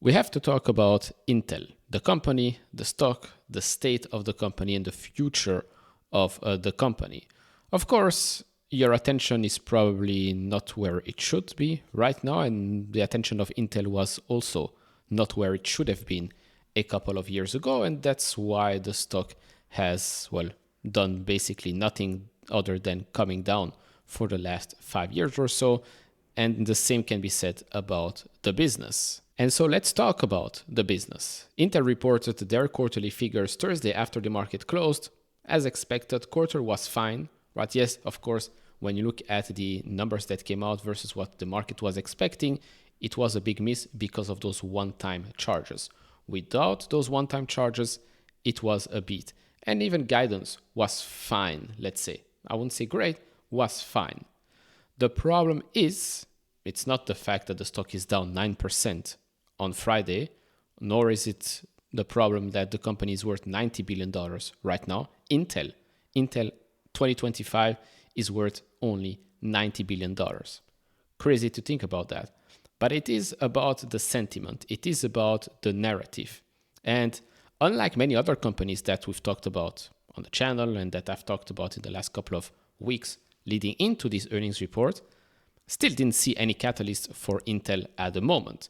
We have to talk about Intel, the company, the stock, the state of the company, and the future of the company. Of course, your attention is probably not where it should be right now, and the attention of Intel was also not where it should have been a couple of years ago, and that's why the stock has, well, done basically nothing other than coming down for the last 5 years or so, and the same can be said about the business. And so let's talk about the business. Intel reported their quarterly figures Thursday after the market closed. As expected, quarter was fine, right? Yes, of course, when you look at the numbers that came out versus what the market was expecting, it was a big miss because of those one-time charges. Without those one-time charges, it was a beat. And even guidance was fine, let's say. I wouldn't say great, was fine. The problem is, it's not the fact that the stock is down 9% on Friday, nor is it the problem that the company is worth $90 billion right now. Intel 2025 is worth only $90 billion. Crazy to think about that. But it is about the sentiment. It is about the narrative. And unlike many other companies that we've talked about on the channel and that I've talked about in the last couple of weeks leading into this earnings report, still didn't see any catalyst for Intel at the moment.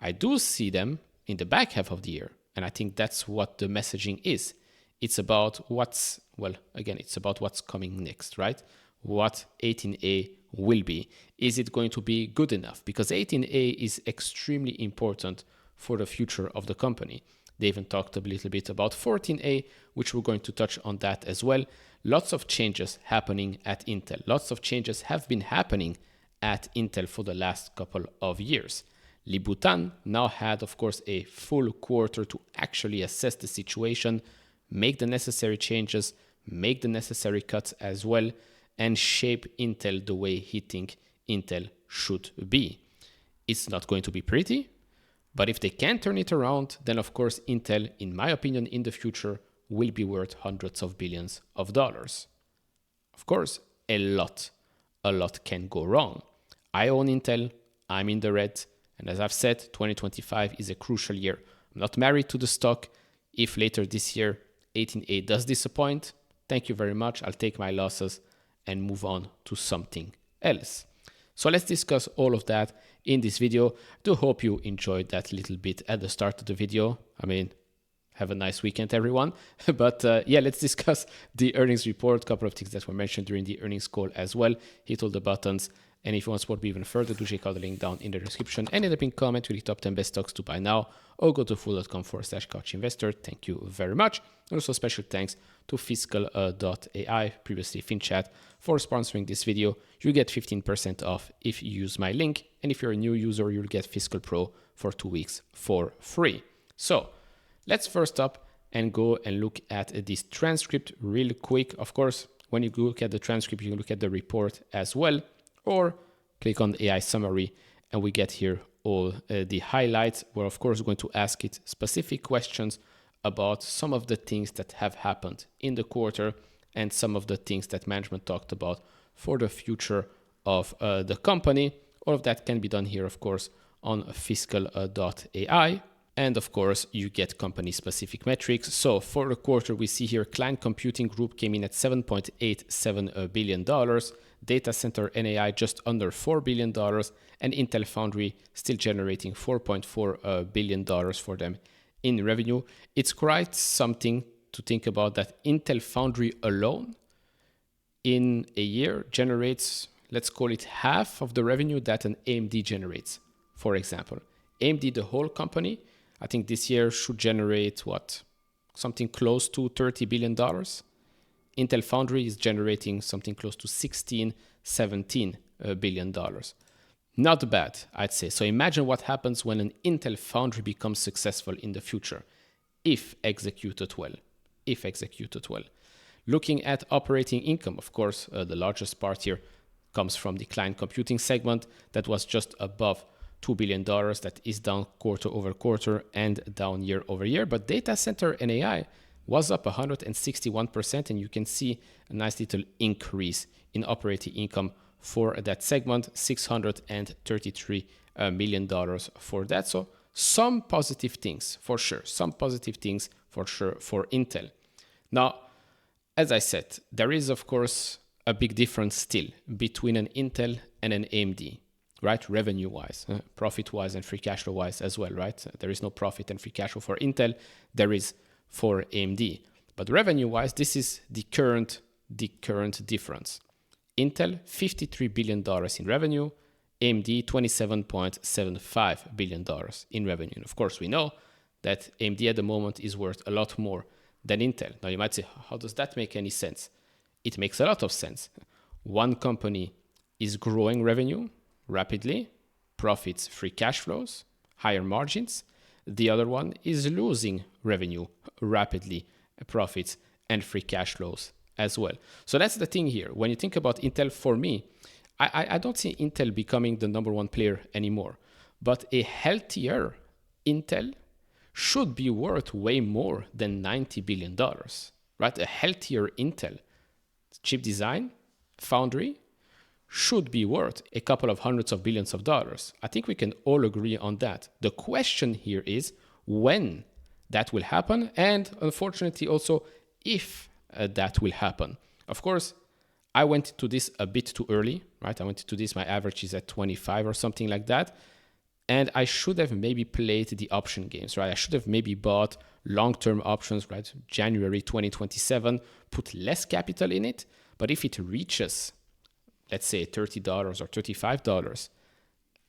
I do see them in the back half of the year. And I think that's what the messaging is. It's about what's coming next, right? What 18A will be. Is it going to be good enough? Because 18A is extremely important for the future of the company. They even talked a little bit about 14A, which we're going to touch on that as well. Lots of changes happening at Intel. Lots of changes have been happening at Intel for the last couple of years. Lip-Bu Tan now had, of course, a full quarter to actually assess the situation, make the necessary changes, make the necessary cuts as well, and shape Intel the way he thinks Intel should be. It's not going to be pretty, but if they can turn it around, then of course Intel, in my opinion, in the future will be worth hundreds of billions of dollars. Of course, a lot can go wrong. I own Intel, I'm in the red, and as I've said, 2025 is a crucial year. I'm not married to the stock. If later this year 18A does disappoint, thank you very much. I'll take my losses and move on to something else. So let's discuss all of that in this video. I do hope you enjoyed that little bit at the start of the video. I mean, have a nice weekend, everyone. But let's discuss the earnings report. A couple of things that were mentioned during the earnings call as well. Hit all the buttons. And if you want to support me even further, do check out the link down in the description and in the pinned comment with the top 10 best stocks to buy now, or go to fool.com/couchinvestor. Thank you very much. And also special thanks to Fiscal.ai, previously FinChat, for sponsoring this video. You get 15% off if you use my link. And if you're a new user, you'll get Fiscal Pro for 2 weeks for free. So let's first up and go and look at this transcript real quick. Of course, when you look at the transcript, you can look at the report as well, or click on the AI summary and we get here all the highlights. We're of course going to ask it specific questions about some of the things that have happened in the quarter and some of the things that management talked about for the future of the company. All of that can be done here, of course, on Fiscal.ai. And of course, you get company specific metrics. So for the quarter, we see here client computing group came in at $7.87 billion. Data center and AI just under $4 billion. And Intel Foundry still generating $4.4 billion for them in revenue. It's quite something to think about that Intel Foundry alone in a year generates, let's call it half of the revenue that an AMD generates, for example. AMD, the whole company, I think this year should generate something close to $30 billion. Intel Foundry is generating something close to $17 billion. Not bad, I'd say. So imagine what happens when an Intel Foundry becomes successful in the future, if executed well. Looking at operating income, of course, the largest part here comes from the client computing segment that was just above $2 billion. That is down quarter over quarter and down year over year. But data center and AI was up 161%, and you can see a nice little increase in operating income for that segment, $633 million for that. So some positive things for sure. Some positive things for sure for Intel. Now, as I said, there is, of course, a big difference still between an Intel and an AMD, right? Revenue-wise, profit-wise, and free cash flow-wise as well, right? There is no profit and free cash flow for Intel. There is for AMD. But revenue-wise, this is the current difference. Intel, $53 billion in revenue. AMD, $27.75 billion in revenue. And of course, we know that AMD at the moment is worth a lot more than Intel. Now, you might say, how does that make any sense? It makes a lot of sense. One company is growing revenue rapidly, profits, free cash flows, higher margins. The other one is losing revenue rapidly, profits, and free cash flows as well. So that's the thing here. When you think about Intel, for me, I don't see Intel becoming the number one player anymore. But a healthier Intel should be worth way more than $90 billion, right? A healthier Intel, chip design, Foundry, should be worth a couple of hundreds of billions of dollars. I think we can all agree on that. The question here is when that will happen, and unfortunately also if that will happen. Of course, I went to this a bit too early, right? I went to this, my average is at 25 or something like that. And I should have maybe played the option games, right? I should have maybe bought long-term options, right? January 2027, put less capital in it. But if it reaches, let's say $30 or $35,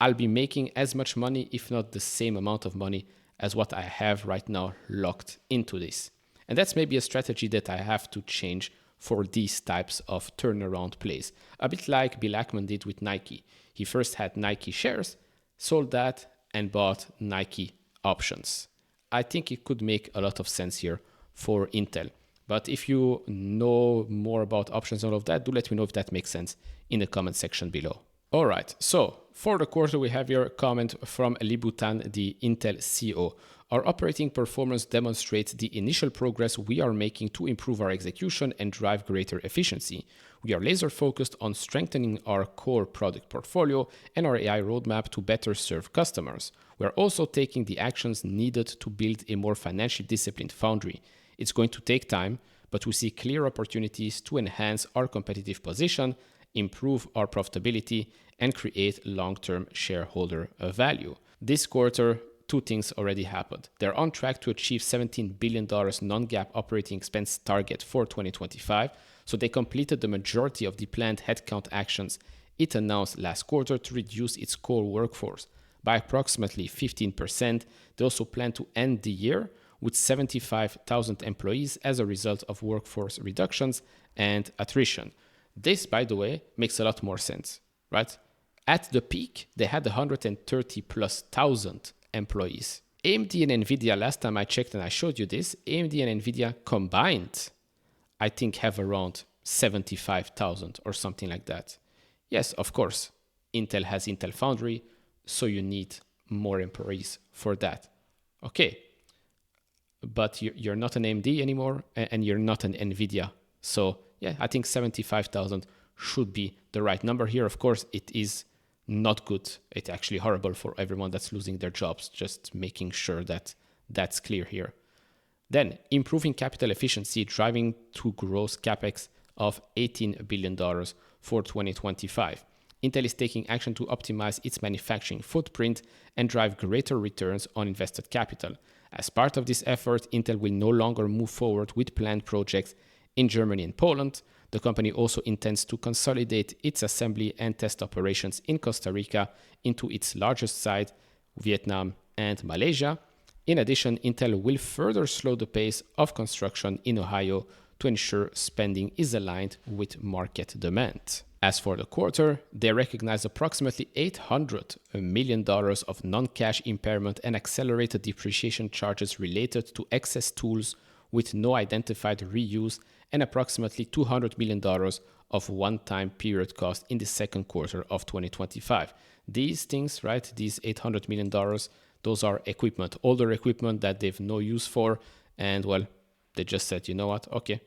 I'll be making as much money, if not the same amount of money as what I have right now locked into this. And that's maybe a strategy that I have to change for these types of turnaround plays. A bit like Bill Ackman did with Nike. He first had Nike shares, sold that, and bought Nike options. I think it could make a lot of sense here for Intel. But if you know more about options and all of that, do let me know if that makes sense in the comment section below. All right, so for the quarter, we have here a comment from Libutan, the Intel CEO. Our operating performance demonstrates the initial progress we are making to improve our execution and drive greater efficiency. We are laser focused on strengthening our core product portfolio and our AI roadmap to better serve customers. We are also taking the actions needed to build a more financially disciplined Foundry. It's going to take time, but we see clear opportunities to enhance our competitive position, improve our profitability, and create long-term shareholder value. This quarter, two things already happened. They're on track to achieve $17 billion non-GAAP operating expense target for 2025. So they completed the majority of the planned headcount actions it announced last quarter to reduce its core workforce by approximately 15%. They also plan to end the year with 75,000 employees as a result of workforce reductions and attrition. This, by the way, makes a lot more sense, right? At the peak, they had 130 plus thousand employees. AMD and NVIDIA, last time I checked and I showed you this, AMD and NVIDIA combined, I think, have around 75,000 or something like that. Yes, of course, Intel has Intel Foundry, so you need more employees for that. Okay, but you're not an AMD anymore and you're not an NVIDIA. So yeah, I think 75,000 should be the right number here. Of course, it is not good. It's actually horrible for everyone that's losing their jobs. Just making sure that that's clear here. Then improving capital efficiency, driving to gross capex of $18 billion for 2025. Intel is taking action to optimize its manufacturing footprint and drive greater returns on invested capital. As part of this effort, Intel will no longer move forward with planned projects in Germany and Poland. The company also intends to consolidate its assembly and test operations in Costa Rica into its largest site, Vietnam and Malaysia. In addition, Intel will further slow the pace of construction in Ohio to ensure spending is aligned with market demand. As for the quarter, they recognize approximately $800 million of non-cash impairment and accelerated depreciation charges related to excess tools with no identified reuse and approximately $200 million of one-time period cost in the second quarter of 2025. These things, right, these $800 million, those are equipment, older equipment that they've no use for. And well, they just said, you know what, okay,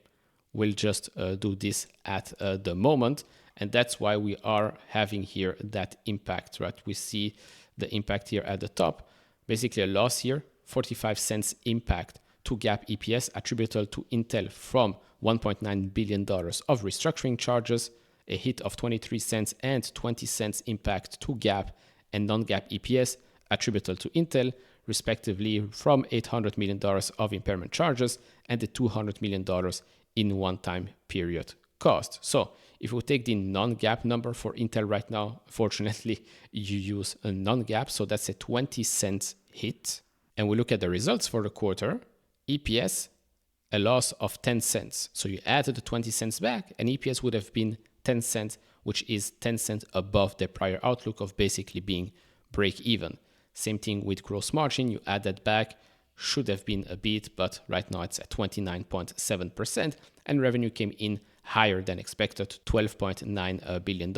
we'll just do this at the moment. And that's why we are having here that impact, right? We see the impact here at the top. basically a loss here, 45 cents impact to GAAP EPS attributable to Intel from $1.9 billion of restructuring charges, a hit of 23 cents and 20 cents impact to GAAP and non-GAAP EPS attributable to Intel, respectively from $800 million of impairment charges and the $200 million in one-time period cost. So if we take the non-GAAP number for Intel right now, fortunately, you use a non-GAAP, so that's a 20 cents hit. And we look at the results for the quarter, EPS, a loss of 10 cents. So you added the 20 cents back, and EPS would have been 10 cents, which is 10 cents above the prior outlook of basically being break even. Same thing with gross margin, you add that back, should have been a bit, but right now it's at 29.7%, and revenue came in higher than expected, $12.9 billion,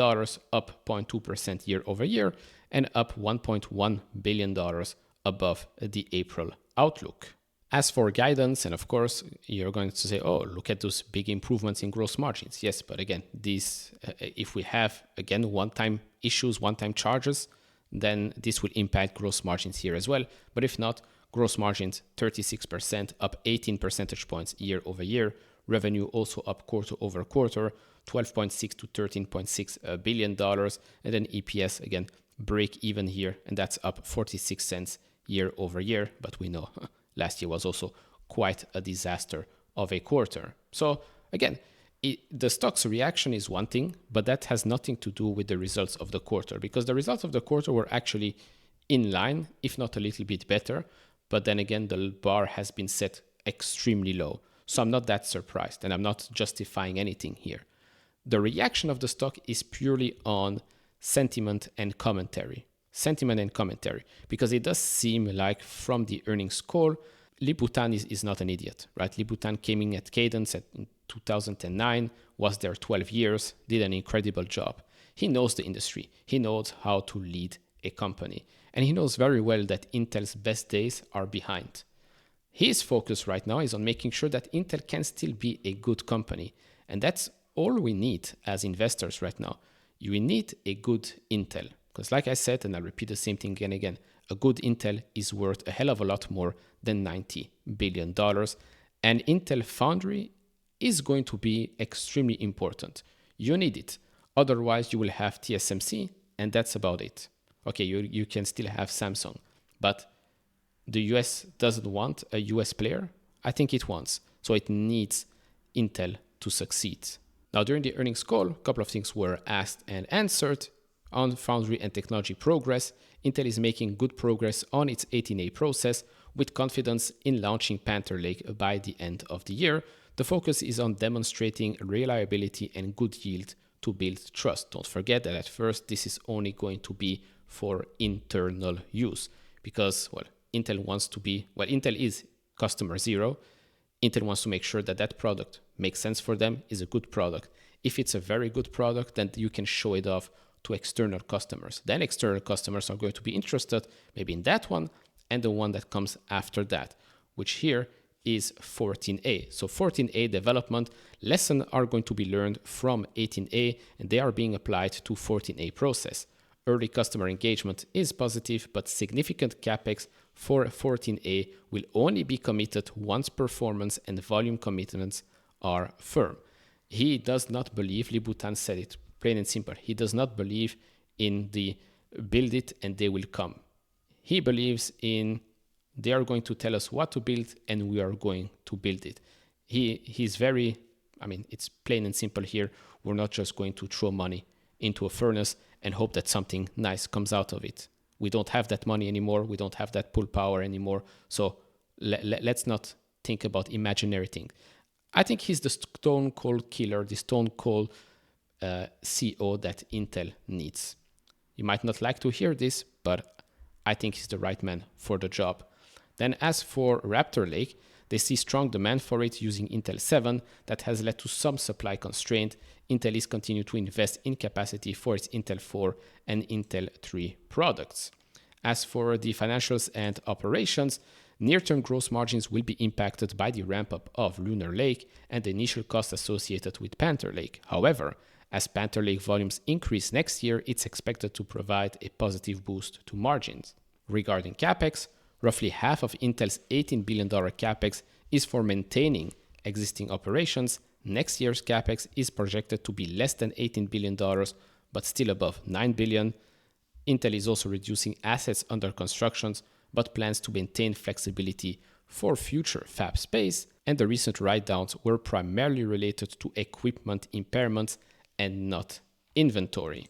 up 0.2% year over year, and up $1.1 billion above the April outlook. As for guidance, and of course, you're going to say, oh, look at those big improvements in gross margins. Yes, but again, these, if we have, again, one-time issues, one-time charges, then this will impact gross margins here as well. But if not, gross margins 36%, up 18 percentage points year over year. Revenue also up quarter over quarter, 12.6 to $13.6 billion. And then EPS, again, break even here, and that's up 46 cents year over year. But we know last year was also quite a disaster of a quarter. So again, the stock's reaction is one thing, but that has nothing to do with the results of the quarter, because the results of the quarter were actually in line, if not a little bit better. But then again, the bar has been set extremely low. So I'm not that surprised, and I'm not justifying anything here. The reaction of the stock is purely on sentiment and commentary. Sentiment and commentary, because it does seem like from the earnings call, Liputan is not an idiot, right? Liputan came in at Cadence in 2009, was there 12 years, did an incredible job. He knows the industry. He knows how to lead a company. And he knows very well that Intel's best days are behind. His focus right now is on making sure that Intel can still be a good company. And that's all we need as investors right now. You need a good Intel. Because like I said, and I'll repeat the same thing again and again, a good Intel is worth a hell of a lot more than $90 billion. And Intel Foundry is going to be extremely important. You need it. Otherwise, you will have TSMC, and that's about it. Okay, you can still have Samsung, but the US doesn't want a US player. I think it wants. So it needs Intel to succeed. Now, during the earnings call, a couple of things were asked and answered. On Foundry and technology progress, Intel is making good progress on its 18A process with confidence in launching Panther Lake by the end of the year. The focus is on demonstrating reliability and good yield to build trust. Don't forget that at first this is only going to be for internal use because, well, Intel is customer zero. Intel wants to make sure that that product makes sense for them, is a good product. If it's a very good product, then you can show it off to external customers. Then external customers are going to be interested maybe in that one and the one that comes after that, which here is 14A. So 14A development lessons are going to be learned from 18A and they are being applied to 14A process. Early customer engagement is positive, but significant capex for 14A will only be committed once performance and volume commitments are firm. He does not believe, Liputan said it plain and simple, he does not believe in the build it and they will come. He believes in they are going to tell us what to build and we are going to build it. He's very, it's plain and simple here. We're not just going to throw money into a furnace and hope that something nice comes out of it. We don't have that money anymore. We don't have that pull power anymore. So let's not think about imaginary things. I think he's the stone cold killer, the stone cold CEO that Intel needs. You might not like to hear this, but I think he's the right man for the job. Then as for Raptor Lake, they see strong demand for it using Intel 7 that has led to some supply constraint. Intel is continuing to invest in capacity for its Intel 4 and Intel 3 products. As for the financials and operations, near-term gross margins will be impacted by the ramp-up of Lunar Lake and the initial costs associated with Panther Lake. However, as Panther Lake volumes increase next year, it's expected to provide a positive boost to margins. Regarding CapEx, Roughly half of Intel's $18 billion capex is for maintaining existing operations. Next year's capex is projected to be less than $18 billion, but still above $9 billion. Intel is also reducing assets under construction, but plans to maintain flexibility for future fab space, and the recent write-downs were primarily related to equipment impairments and not inventory.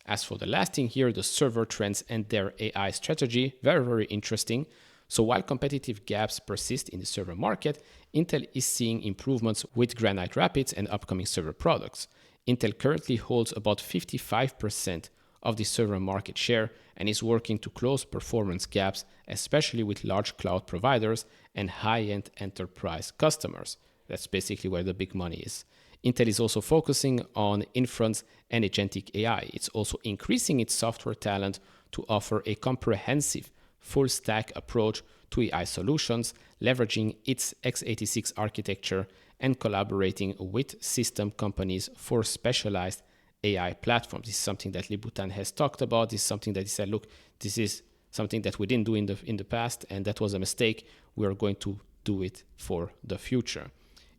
As for the last thing here, the server trends and their AI strategy, very interesting. So while competitive gaps persist in the server market, Intel is seeing improvements with Granite Rapids and upcoming server products. Intel currently holds about 55% of the server market share and is working to close performance gaps, especially with large cloud providers and high-end enterprise customers. That's basically where the big money is. Intel is also focusing on inference and agentic AI. It's also increasing its software talent to offer a comprehensive full-stack approach to AI solutions, leveraging its x86 architecture and collaborating with system companies for specialized AI platforms. This is something that Libutan has talked about. This is something that he said, look, this is something that we didn't do in the past, and that was a mistake. We are going to do it for the future.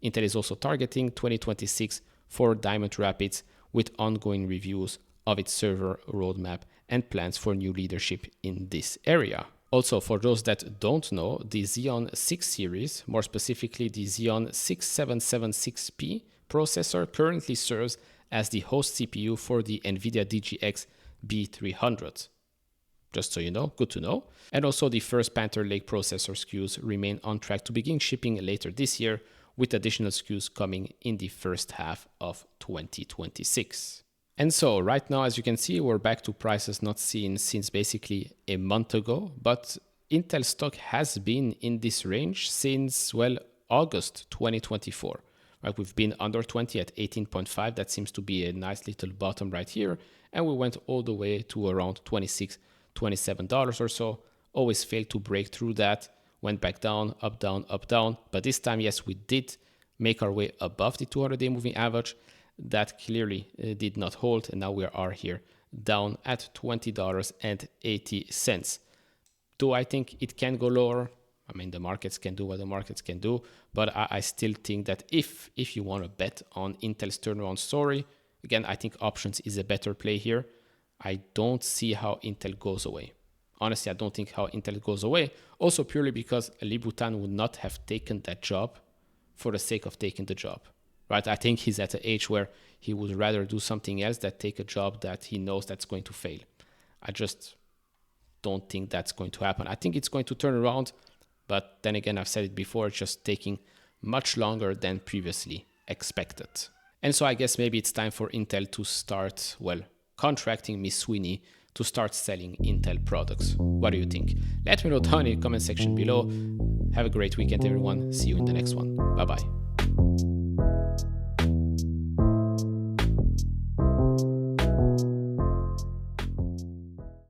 Intel is also targeting 2026 for Diamond Rapids with ongoing reviews of its server roadmap and plans for new leadership in this area. Also, for those that don't know, the Xeon 6 series, more specifically the Xeon 6776P processor, currently serves as the host CPU for the NVIDIA DGX B300. Just so you know, good to know. And also the first Panther Lake processor SKUs remain on track to begin shipping later this year, with additional SKUs coming in the first half of 2026. And so right now, as you can see, we're back to prices not seen since basically a month ago, but Intel stock has been in this range since, well, August 2024. Right, we've been under 20 at 18.5. That seems to be a nice little bottom right here. And we went all the way to around $26, $27 or so. Always failed to break through that. Went back down, up, down, up, down. But this time, yes, we did make our way above the 200-day moving average. That clearly did not hold. And now we are here down at $20.80. Do I think it can go lower? I mean, the markets can do what the markets can do, but I still think that if you want to bet on Intel's turnaround story, again, I think options is a better play here. I don't see how Intel goes away. Honestly, I don't think how Intel goes away. Also purely because Libutan would not have taken that job for the sake of taking the job, right? I think he's at an age where he would rather do something else than take a job that he knows that's going to fail. I just don't think that's going to happen. I think it's going to turn around. But then again, I've said it before, it's just taking much longer than previously expected. And so I guess maybe it's time for Intel to start, well, contracting Miss Sweeney to start selling Intel products. What do you think? Let me know down in the comment section below. Have a great weekend, everyone. See you in the next one. Bye-bye.